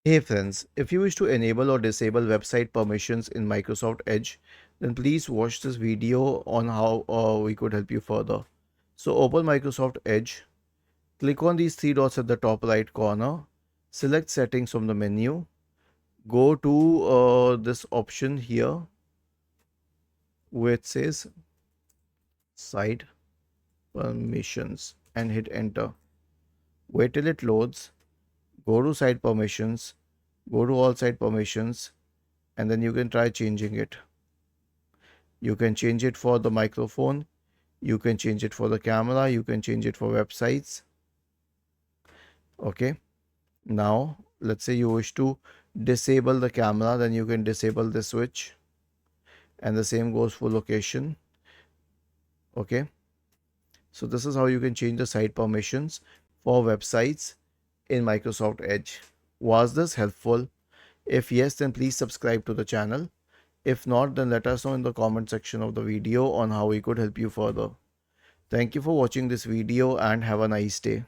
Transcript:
Hey friends, if you wish to enable or disable website permissions in Microsoft Edge, then please watch this video on how we could help you further. So open Microsoft Edge, click on these three dots at the top right corner, select settings from the menu, go to this option here where it says site permissions and hit enter. Wait till it loads, go to site permissions, go to all site permissions, and then you can try changing it. You can change it for the microphone, you can change it for the camera, you can change it for websites. Okay, now let's say you wish to disable the camera, then you can disable the switch, and the same goes for location. Okay, so this is how you can change the site permissions for websites in Microsoft Edge. Was this helpful? If yes, then please subscribe to the channel. If not, then let us know in the comment section of the video on how we could help you further. Thank you for watching this video and have a nice day.